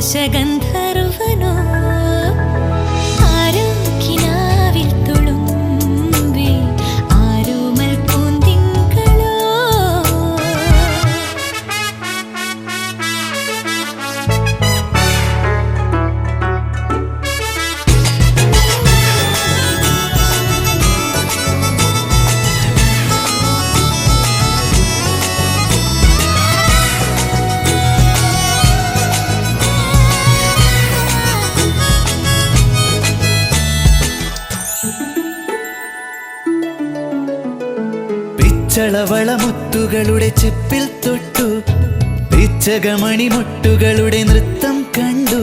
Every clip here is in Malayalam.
ദശഗന്ധർവനോ ആരോക്കിനാവിൽ തുളുമ്പി ആരോമൽ പൂന്തിങ്കളോ ചളവളമുത്തുകളുടെ ചെപ്പിൽ തൊട്ടു പിച്ചകമണിമുട്ടുകളുടെ നൃത്തം കണ്ടു.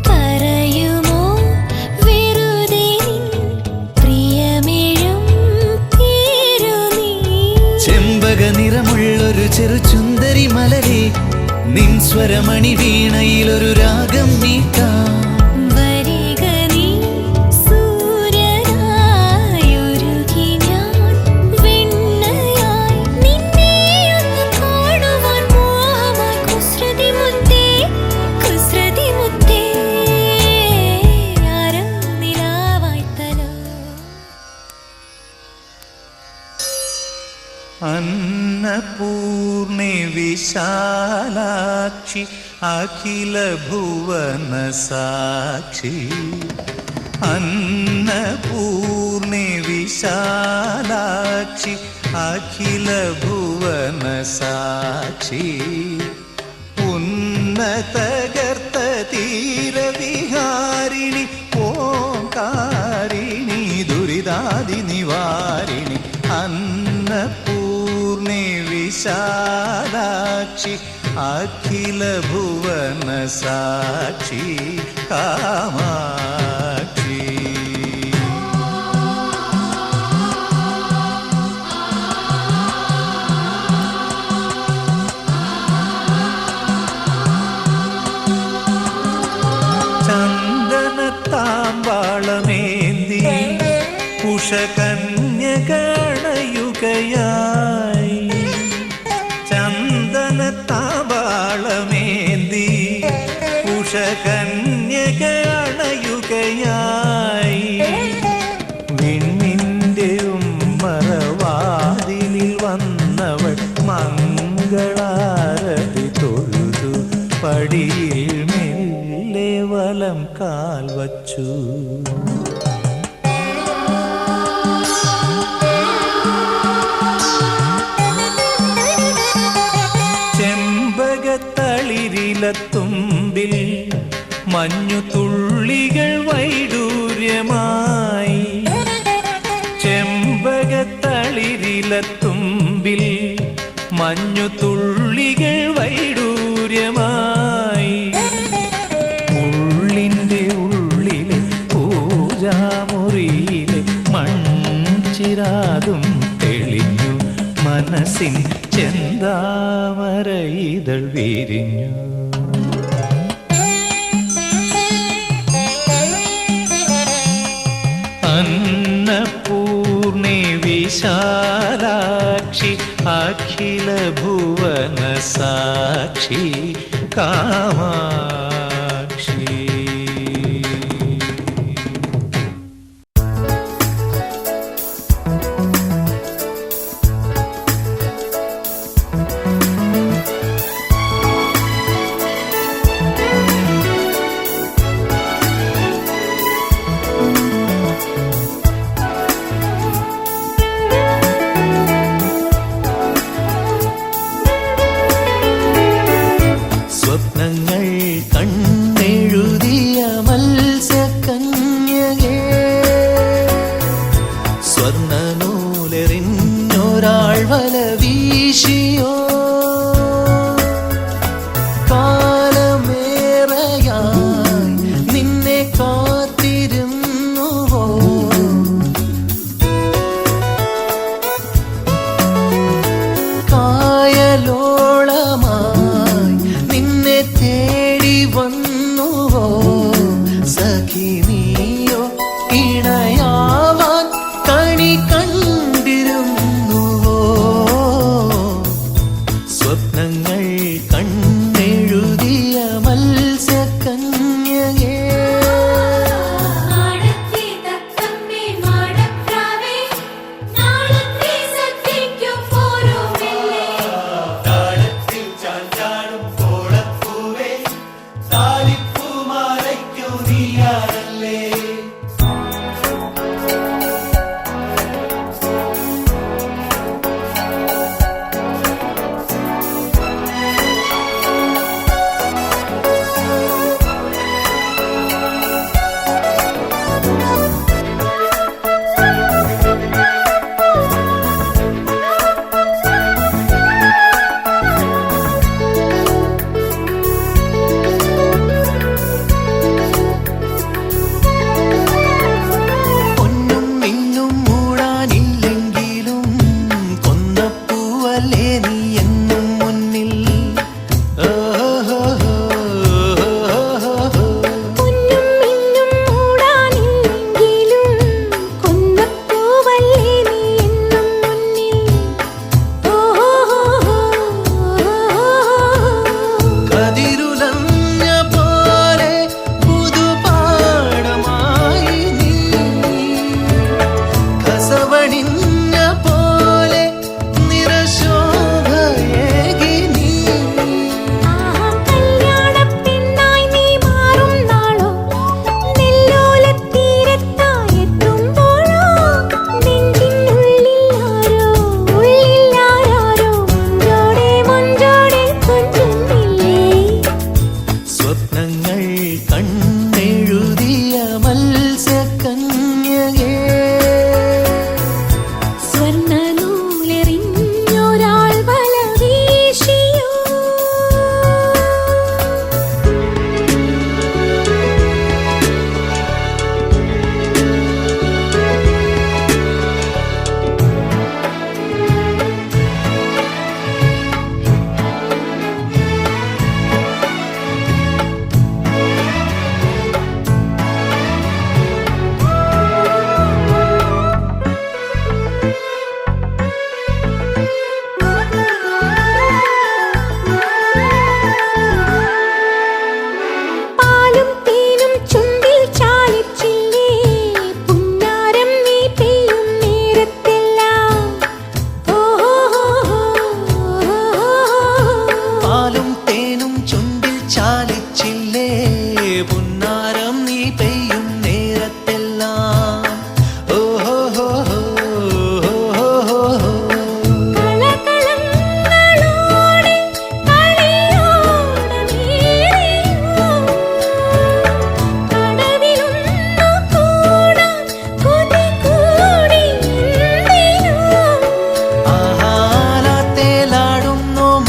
പറയുമോ വെറുതെ പ്രിയമേഴും തീരുനീ ചെമ്പക നിറമുള്ളൊരു ചെറു ചുന്ദരി മലരെ നിൻ സ്വരമണി വീണയിലൊരു രാഗം നീട്ടാം. अन्नपूर्णे विशालाक्षि अखिल भुवन साक्षि अन्नपूर्णे विशालाक्षि अखिल भुवन साक्षि उन्नतगर्ततीरविहारिणि ओंकारिणि दुरिदादिनिवारिणि अन्नपूर्णे विशालाक्षि अखिल भुवन साक्षि कामाक्षि. ചന്ദനത്താമ്പാളമേന്തി ഉഷകന്യകണയുകയായി ചന്ദനത്താമ്പാളമേന്തി ഉഷകന്യകണയുകയായി വിണ്ണിൻ്റെ ഉമ്മറവാതിലിൽ വന്നവൾ മംഗളാരതി തൊഴുതു പടിയിൽ മെല്ലെ വലം കാൽ വച്ചു. ചെമ്പകത്തളിരിലത്തുമ്പിൽ മഞ്ഞു തുള്ളികൾ വൈഡൂര്യമായി ചെമ്പകത്തളിരിലത്തുമ്പിൽ മഞ്ഞു തുള്ളികൾ വൈഡൂര്യമായി ഉള്ളിൻ്റെ ഉള്ളിലെ പൂജാമുറിയിലെ മൺചിരാതും തെളിഞ്ഞു മനസ്സിൻ ചെന്താമര ഇതൾ വിരിഞ്ഞു. अन्नपूर्णे विशालाक्षि अखिल भुवन साक्षि कामाक्षि. സ്വപ്നങ്ങൾ കണ്ണെഴുതിയ മത്സ്യകന്യകേ സ്വർണ്ണനൂലെറിഞ്ഞൊരാൾ വല വീശിയോ കാലമേറെയായി നിന്നെ കാത്തിരുന്നുവോ കായലോളമായി നിന്നെ തേടി വന്നു ലാലിച്ചില്ലേ പുന്നാരം നീ പെയ്യും നേരത്തെല്ലാം. ഓഹോ ഹോ ഹോ ഹോ ഹോ ഹോ. കളകളങ്ങളോടെ കളിയോടമേറിയോ കടവിലൊന്നു കൂടാൻ കൊതി കൂടി എന്തിനോ ആഹാരത്തേലാടുന്നോ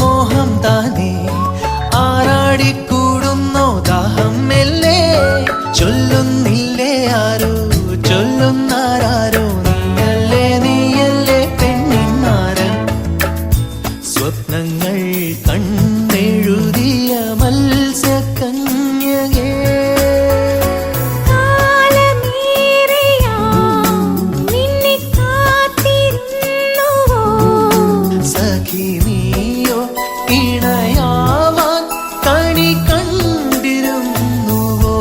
മോഹം താനേ ആറാടിക്കൂടുന്നോ ദാഹം മെല്ലെ. ചൊല്ലുന്നില്ലേ ആരോ ചൊല്ലുന്നാരോ നീയല്ലേ നീയല്ലേ പെണ്ണിന്മാരൻ. സ്വപ്നങ്ങൾ കണ്ണെഴുതിയ മത്സ്യകന്യകേ കാലമേറെയാം നിന്നെ കാത്തിരുന്നുവോ സഖി നീയോ ഇണയാവാൻ കണി കണ്ടിരുന്നുവോ.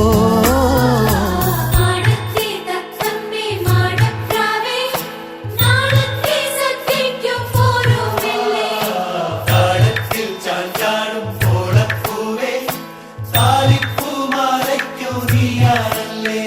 മാടത്തെ തത്തമ്മേ മാടപ്രാവേ നാളത്തെ സദ്യയ്ക്കു പോരുമില്ലേ കാലത്തിൽ ചാഞ്ചാടും കോളപ്പൂവേ താലിപ്പൂമാലയ്ക്കു നീയാണല്ലേ.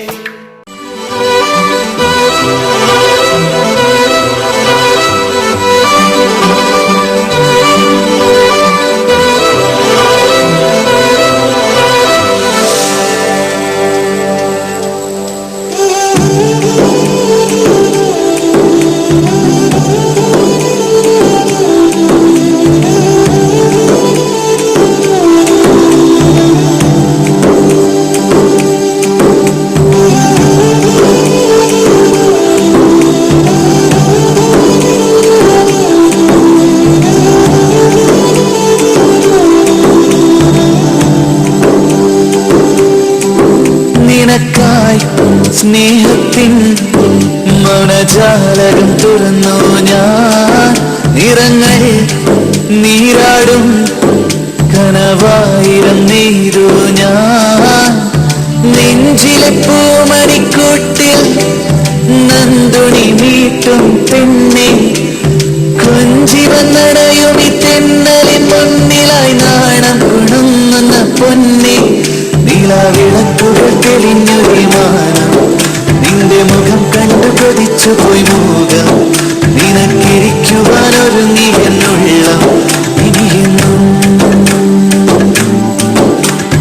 നിനക്കായി സ്നേഹത്തിൻ മൗനജാലകം തുറന്നു ഞാൻ. നിറങ്ങൾ നീരാടും കനവായിരം നെയ്തു ഞാൻ. നെഞ്ചിലെ പൂമണിക്കൂട്ടിൽ നന്ദുണി മീട്ടും പെണ്ണെ കൊഞ്ചി വന്നടയുമി തെന്നലിൻ മുന്നിലായി നാണം കുണുങ്ങുന്ന പൊന്നെ. നിലാവിളക്കുകൾ തെളിഞ്ഞു വിമാനം നിന്റെ മുഖം കണ്ടു കൊതിച്ചു പോയി മുഖം. നിനക്കിരിക്കുവാനൊരുങ്ങി എന്നുള്ളം ഇനിയെന്നും.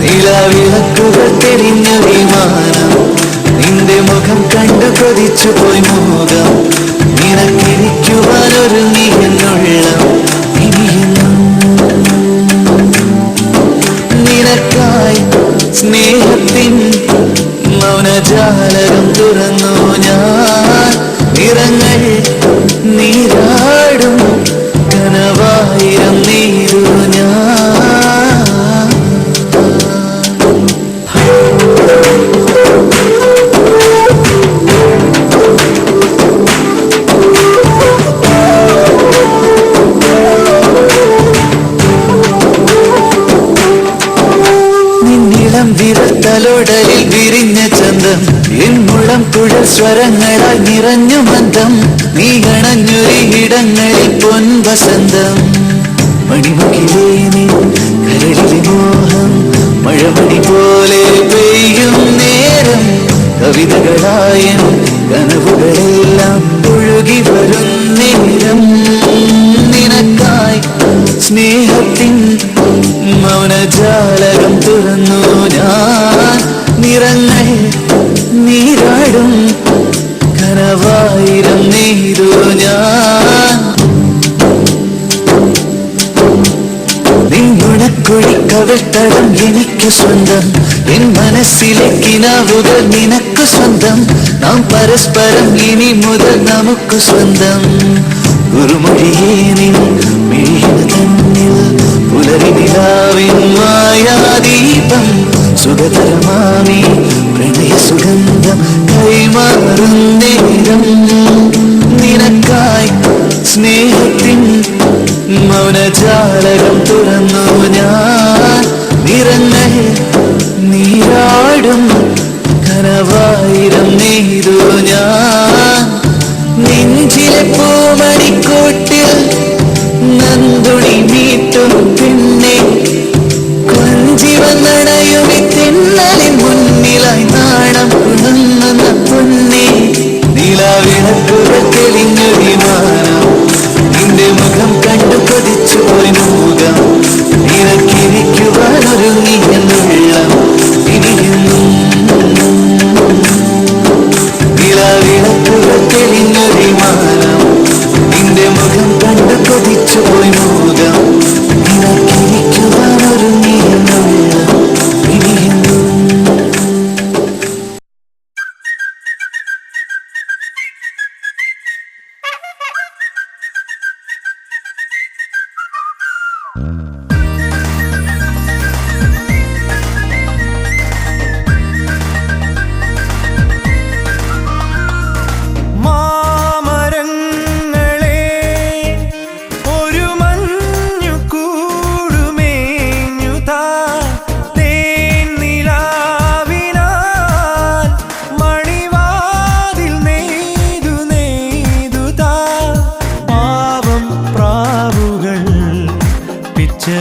നിലാവിളക്കുകൾ തെളിഞ്ഞു വിമാനം നിന്റെ മുഖം കണ്ടു കൊതിച്ചു പോയി മുഖം. നിനക്കിരിക്കുവാനൊരുങ്ങി എന്നുള്ളം ഇനിയെന്നും. നിനക്കായി സ്നേഹത്തിൻ മൗനജാലകം തുറന്നു ഞാൻ. നിറങ്ങൾ നീരാടും കനവായിരം നെയ്തു ഞാൻ. നിന്നിളം വിരത്തലോടലിൽ വിരിഞ്ഞ ചന്തം എൻ മുളം കുഴൽ സ്വരങ്ങളാൽ നിറഞ്ഞു മന്ദം. നീ അണഞ്ഞൊരിടങ്ങളിൽ പൊൻവസന്തം. മണിമുകിലേ നീ കരളിലെ മോഹം മഴമണി പോലെ പെയ്യും നേരം. കവിതകളായൻ കനവുകളെല്ലാം ഒഴുകി വരും നേരം. നിനക്കായി സ്നേഹത്തിൻ മൗനജാലകം തുറന്നു ഞാൻ. നിറങ്ങൾ നീരാടും കനവായിരം നെയ്തു ഞാൻ. നിന്നുണക്കുഴിക്കവിട്ടടം എനിക്ക് സ്വന്തം. എൻ മനസ്സിലെ കിനാവുകൾ നിനക്ക് സ്വന്തം. നാം പരസ്പരം ഇനി മുതൽ നമുക്ക് സ്വന്തം. ഗുരുമൊഴിയേ നിൻ മിഴിയിന തന്നിൽ പുലരി നിലാവിൻ മായാദീപം. സുഖതരമാമി പ്രണയ സുഗന്ധം കൈമാറും നേരം. നിനക്കായി സ്നേഹത്തിൻ മൗനജാലകം തുറന്നു ഞാൻ. നിറങ്ങൾ നീരാടും കനവായിരം നെയ്തു ഞാൻ. നെഞ്ചിലെ പൂമണിക്കൂട്ടിൽ നന്ദുണി മീട്ടും പെണ്ണെ കൊഞ്ചി വന്നട ഉറങ്ങിയെന്നുള്ളം ഇനിയെന്നും നിലാവിളക്കുകൾ തെളിഞ്ഞൊരിമാനം നിന്റെ മുഖം കണ്ട് കൊതിച്ചു പോയി മോകം നിനക്കിരിക്കുവാൻ ഒരുങ്ങിയെന്നുള്ളം ഇനിയെന്നും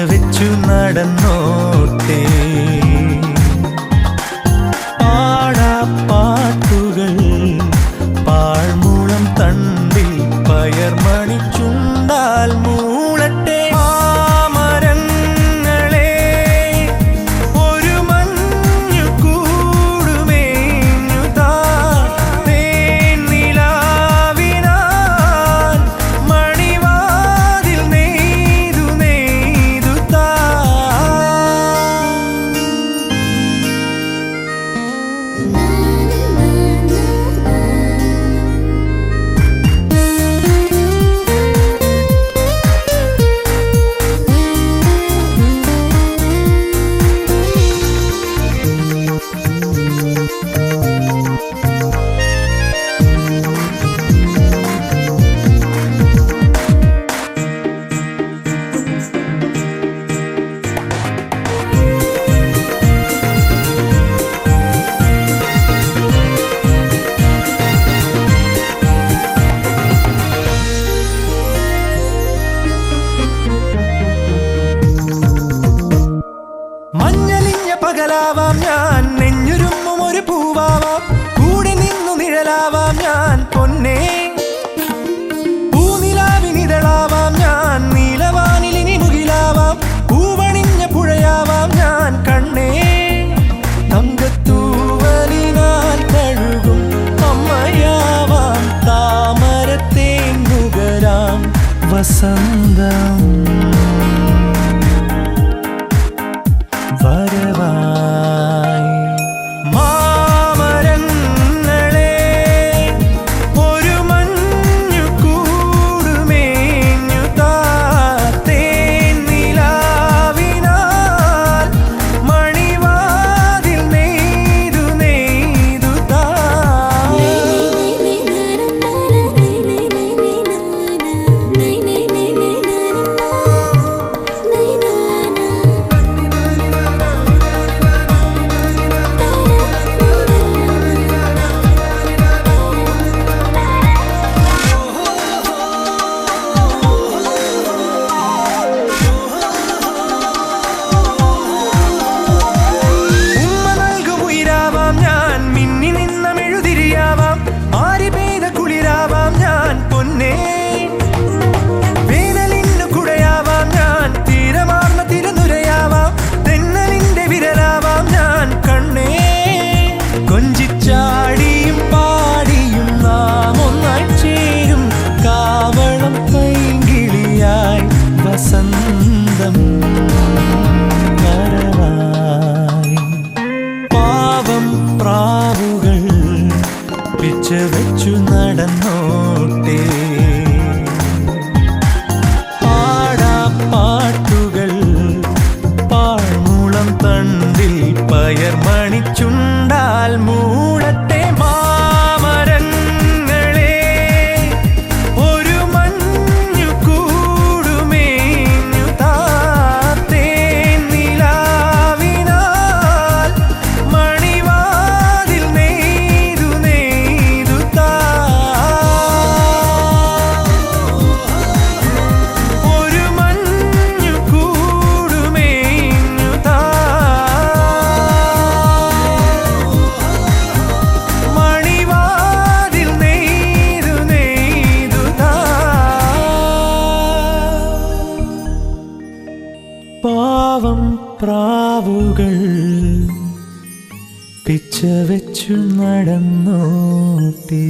വെച്ചു നടന്നോട്ടെ പാടാപ്പാട്ടുകൾ പാഴ്മൂളം തണ്ടിൽ പയർമണി ചുണ്ടാൽ മൂളട്ടെ പകലാവാം ഞാൻ നെഞ്ഞുരുമ്മും ഒരു പൂവാവാം കൂടെ നിന്നു നിഴലാവാം ഞാൻ പൊന്നേ പൂനിലാവിനിതളാവാം ഞാൻ നീലവാനിലിനി മുകിലാവാം പൂവണിഞ്ഞ പുഴയാവാം ഞാൻ കണ്ണേ തങ്കത്തൂവലിനാൽ കഴുകും അമ്മയാവാം താമരത്തേൻ നുകരാം വസന്തം വരവായി മാമരങ്ങളെ ഒരു മഞ്ഞു കൂടുമേഞ്ഞു താത്തേൻ നിലാവിനാൽ മണിവാതിൽ നെയ്തു നെയ്തു താ കൊഞ്ചിച്ചാടിയും പാടിയും നാം ഒന്നായി ചേരും കാവളം പൈങ്കിളിയായി വസന്തം വരവായി പാവം പ്രാവുകൾ പിച്ച വെച്ചു നടന്നോട്ടെ പാടാപ്പാട്ടുകൾ പാഴ്മൂളം തണ്ടിൽ പയർമണി ചുണ്ടാൽ മൂളട്ടെ മാമരങ്ങളെ ഒരു മഞ്ഞു കൂടുമേഞ്ഞു താത്തേൻ നിലാവിനാൽ മണിവാതിൽ നെയ്തു നെയ്തു താ ഒരു മഞ്ഞു കൂടുമേഞ്ഞു താ കാലുകൾ പിച്ച വെച്ചു നടന്നോട്ടേ.